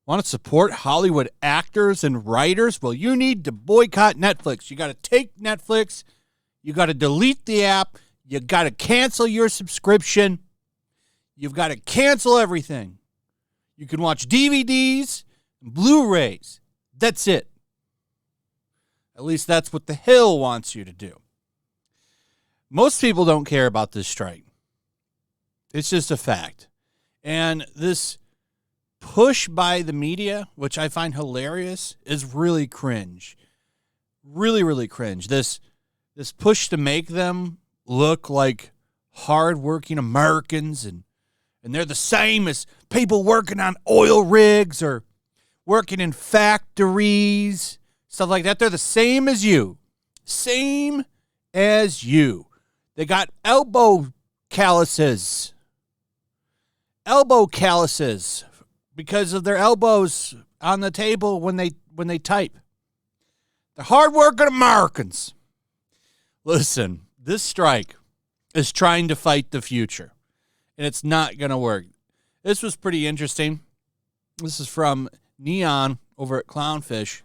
Want to support Hollywood actors and writers? Well, you need to boycott Netflix. You got to take Netflix. You got to delete the app. You got to cancel your subscription. You've got to cancel everything. You can watch DVDs and Blu-rays. That's it. At least that's what the Hill wants you to do. Most people don't care about this strike. It's just a fact. And this push by the media, which I find hilarious, is really cringe. Really, really cringe. This push to make them look like hardworking Americans and they're the same as people working on oil rigs or working in factories, stuff like that. They're the same as you. Same as you. They got elbow calluses. Elbow calluses because of their elbows on the table when they type. The hardworking Americans. Listen, this strike is trying to fight the future, and it's not going to work. This was pretty interesting. This is from Neon over at Clownfish. It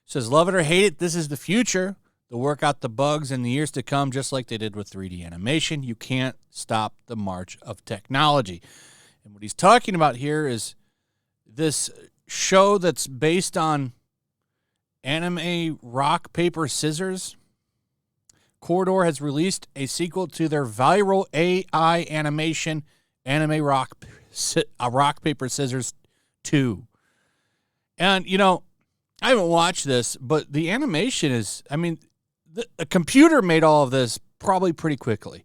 says, love it or hate it, this is the future. They'll work out the bugs in the years to come, just like they did with 3D animation. You can't stop the march of technology. And what he's talking about here is this show that's based on anime rock, paper, scissors. Corridor has released a sequel to their viral AI animation, Anime Rock, Paper, Scissors 2. And, you know, I haven't watched this, but the animation is, I mean, a computer made all of this probably pretty quickly.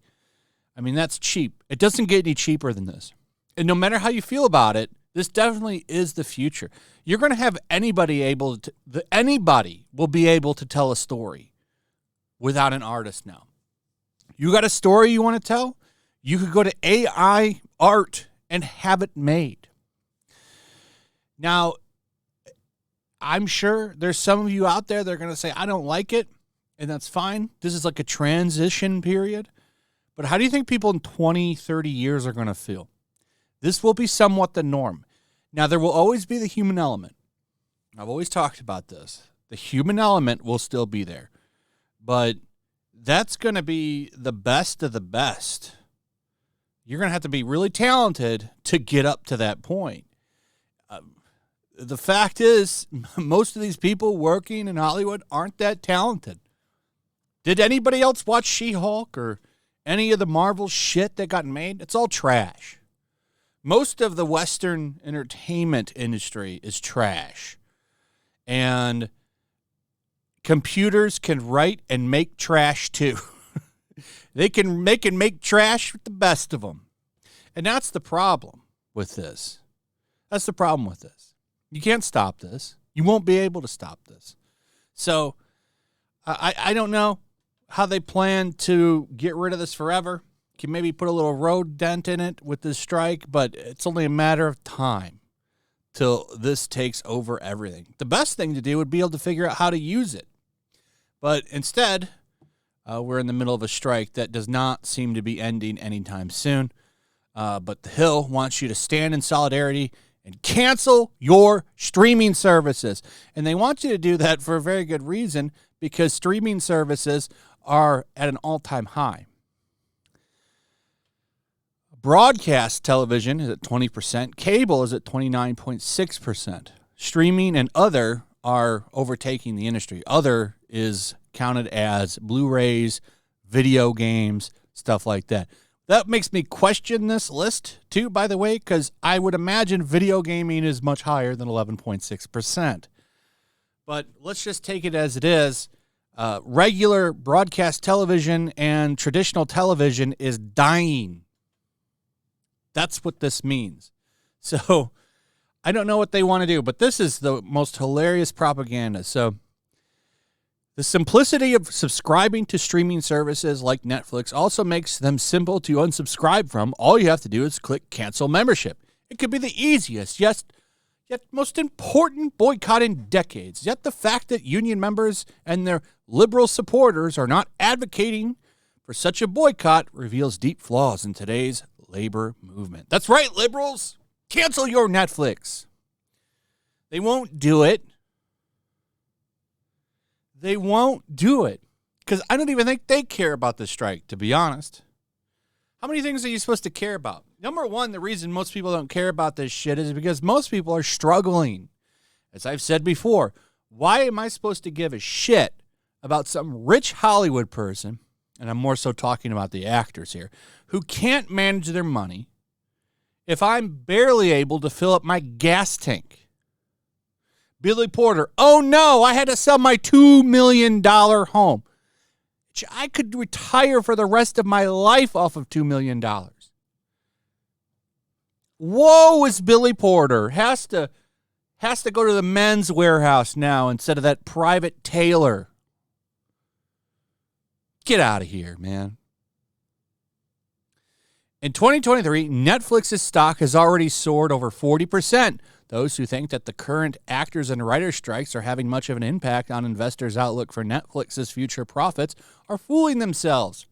I mean, that's cheap. It doesn't get any cheaper than this. And no matter how you feel about it, this definitely is the future. You're going to have anybody will be able to tell a story without an artist now. You got a story you want to tell? You could go to AI art and have it made. Now, I'm sure there's some of you out there that are going to say, I don't like it, and that's fine. This is like a transition period. But how do you think people in 20, 30 years are going to feel? This will be somewhat the norm. Now, there will always be the human element. I've always talked about this. The human element will still be there. But that's going to be the best of the best. You're going to have to be really talented to get up to that point. The fact is, most of these people working in Hollywood aren't that talented. Did anybody else watch She-Hulk or any of the Marvel shit that got made? It's all trash. Most of the Western entertainment industry is trash. And computers can write and make trash too. They can make trash with the best of them. And that's the problem with this. That's the problem with this. You can't stop this. You won't be able to stop this. So I don't know how they plan to get rid of this forever. Can maybe put a little road dent in it with this strike, but it's only a matter of time till this takes over everything. The best thing to do would be able to figure out how to use it. But instead, we're in the middle of a strike that does not seem to be ending anytime soon. But the Hill wants you to stand in solidarity and cancel your streaming services. And they want you to do that for a very good reason, because streaming services are at an all-time high. Broadcast television is at 20%. Cable is at 29.6%. Streaming and other are overtaking the industry. Other is counted as Blu-rays, video games, stuff like that. That makes me question this list, too, by the way, because I would imagine video gaming is much higher than 11.6%. But let's just take it as it is. Regular broadcast television and traditional television is dying. That's what this means. So I don't know what they want to do, but this is the most hilarious propaganda. So the simplicity of subscribing to streaming services like Netflix also makes them simple to unsubscribe from. All you have to do is click cancel membership. It could be the easiest, yet most important boycott in decades. Yet the fact that union members and their liberal supporters are not advocating for such a boycott reveals deep flaws in today's labor movement. That's right, liberals. Cancel your Netflix. They won't do it. They won't do it because I don't even think they care about the strike, to be honest. How many things are you supposed to care about? Number one, the reason most people don't care about this shit is because most people are struggling. As I've said before, why am I supposed to give a shit about some rich Hollywood person, and I'm more so talking about the actors here, who can't manage their money if I'm barely able to fill up my gas tank? Billy Porter, oh no, I had to sell my $2 million home. I could retire for the rest of my life off of $2 million. Woe is Billy Porter. Has to go to the Men's Warehouse now instead of that private tailor. Get out of here, man. In 2023, Netflix's stock has already soared over 40%. Those who think that the current actors and writers' strikes are having much of an impact on investors' outlook for Netflix's future profits are fooling themselves.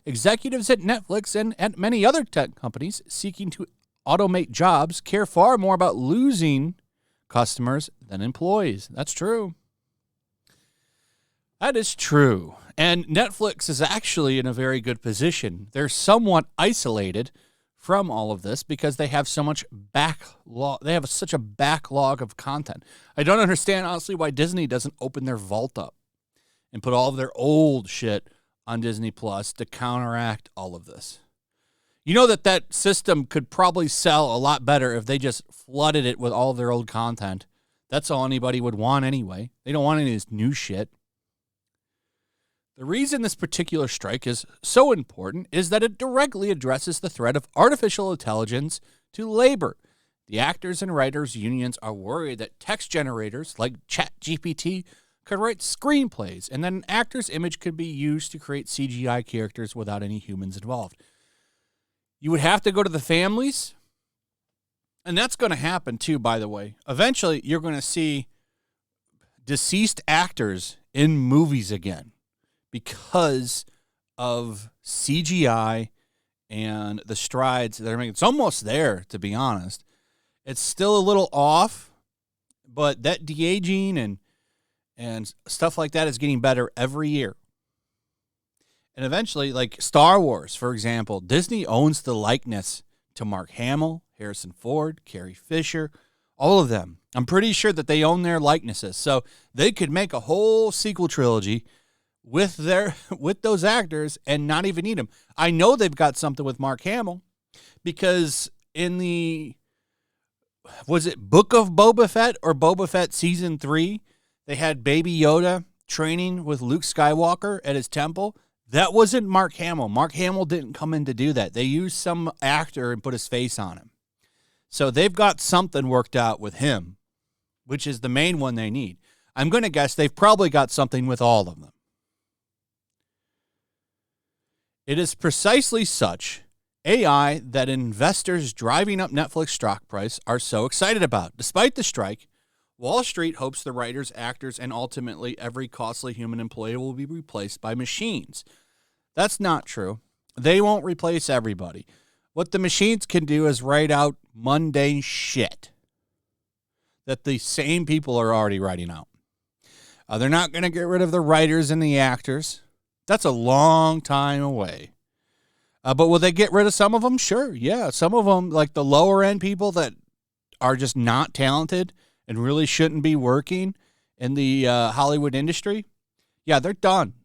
Executives at Netflix and at many other tech companies seeking to automate jobs care far more about losing customers than employees. That's true. That is true. And Netflix is actually in a very good position. They're somewhat isolated from all of this because they have so much backlog. They have such a backlog of content. I don't understand, honestly, why Disney doesn't open their vault up and put all of their old shit on Disney Plus to counteract all of this. You know that system could probably sell a lot better if they just flooded it with all of their old content. That's all anybody would want anyway. They don't want any of this new shit. The reason this particular strike is so important is that it directly addresses the threat of artificial intelligence to labor. The actors and writers unions are worried that text generators like ChatGPT could write screenplays and that an actor's image could be used to create CGI characters without any humans involved. You would have to go to the families, and that's going to happen too, by the way. Eventually, you're going to see deceased actors in movies again, because of CGI and the strides they're making. It's almost there, to be honest. It's still a little off, but that de-aging and stuff like that is getting better every year. And eventually, like Star Wars, for example, Disney owns the likeness to Mark Hamill, Harrison Ford, Carrie Fisher, all of them. I'm pretty sure that they own their likenesses. So they could make a whole sequel trilogy with those actors and not even need them. I know they've got something with Mark Hamill because in the, was it Book of Boba Fett or Boba Fett Season 3, they had Baby Yoda training with Luke Skywalker at his temple. That wasn't Mark Hamill. Mark Hamill didn't come in to do that. They used some actor and put his face on him. So they've got something worked out with him, which is the main one they need. I'm going to guess they've probably got something with all of them. It is precisely such AI that investors driving up Netflix stock price are so excited about. Despite the strike, Wall Street hopes the writers, actors, and ultimately every costly human employee will be replaced by machines. That's not true. They won't replace everybody. What the machines can do is write out mundane shit that the same people are already writing out. They're not going to get rid of the writers and the actors. That's a long time away. But will they get rid of some of them? Sure, yeah. Some of them, like the lower end people that are just not talented and really shouldn't be working in the Hollywood industry, yeah, they're done.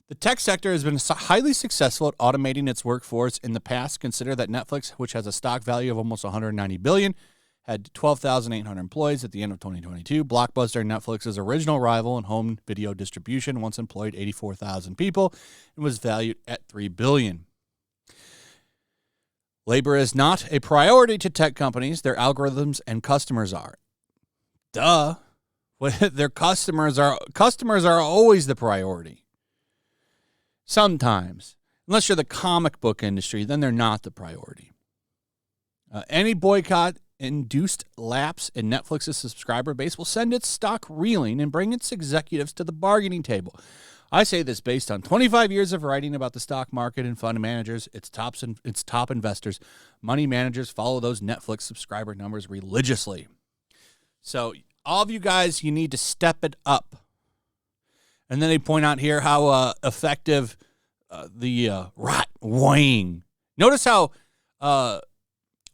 The tech sector has been highly successful at automating its workforce in the past. Consider that Netflix, which has a stock value of almost $190 billion, had 12,800 employees at the end of 2022. Blockbuster, Netflix's original rival in home video distribution, once employed 84,000 people and was valued at $3 billion. Labor is not a priority to tech companies. Their algorithms and customers are. Duh. Their customers are always the priority. Sometimes. Unless you're the comic book industry, then they're not the priority. Any boycott-induced lapse in Netflix's subscriber base will send its stock reeling and bring its executives to the bargaining table. I say this based on 25 years of writing about the stock market and fund managers, its top investors, money managers follow those Netflix subscriber numbers religiously. So all of you guys, you need to step it up. And then they point out here how effective the right wing. Notice how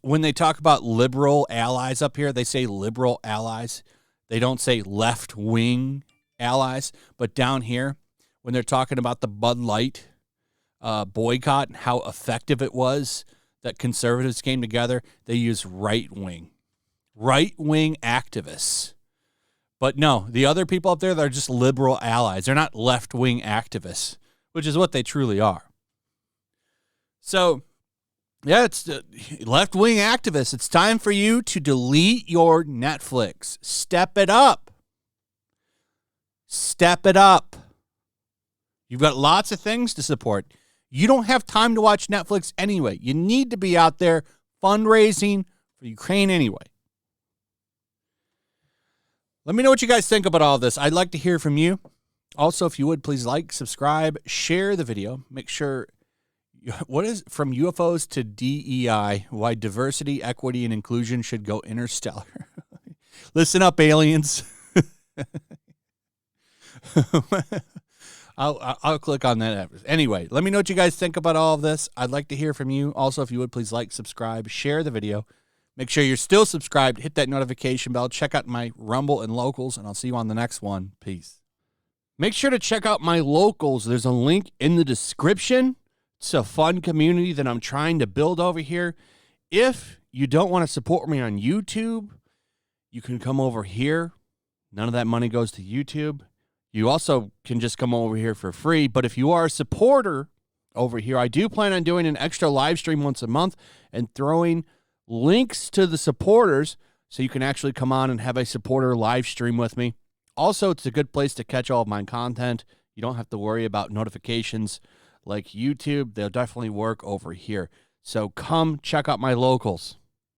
when they talk about liberal allies up here, they say liberal allies. They don't say left-wing allies. But down here, when they're talking about the Bud Light boycott and how effective it was that conservatives came together, they use right-wing activists. But no, the other people up there, they're just liberal allies. They're not left-wing activists, which is what they truly are. So, yeah, it's left-wing activists. It's time for you to delete your Netflix. Step it up. Step it up. You've got lots of things to support. You don't have time to watch Netflix anyway. You need to be out there fundraising for Ukraine anyway. Let me know what you guys think about all this. I'd like to hear from you. Also, if you would, please like, subscribe, share the video. Make sure, what is from UFOs to DEI, why diversity, equity, and inclusion should go interstellar. Listen up, aliens. I'll click on that. Anyway, let me know what you guys think about all of this. I'd like to hear from you. Also, if you would, please like, subscribe, share the video. Make sure you're still subscribed. Hit that notification bell. Check out my Rumble and Locals, and I'll see you on the next one. Peace. Make sure to check out my Locals. There's a link in the description. It's a fun community that I'm trying to build over here. If you don't want to support me on YouTube, you can come over here. None of that money goes to YouTube. You also can just come over here for free. But if you are a supporter over here, I do plan on doing an extra live stream once a month and throwing links to the supporters so you can actually come on and have a supporter live stream with me. Also, it's a good place to catch all of my content. You don't have to worry about notifications like YouTube. They'll definitely work over here. So come check out my Locals.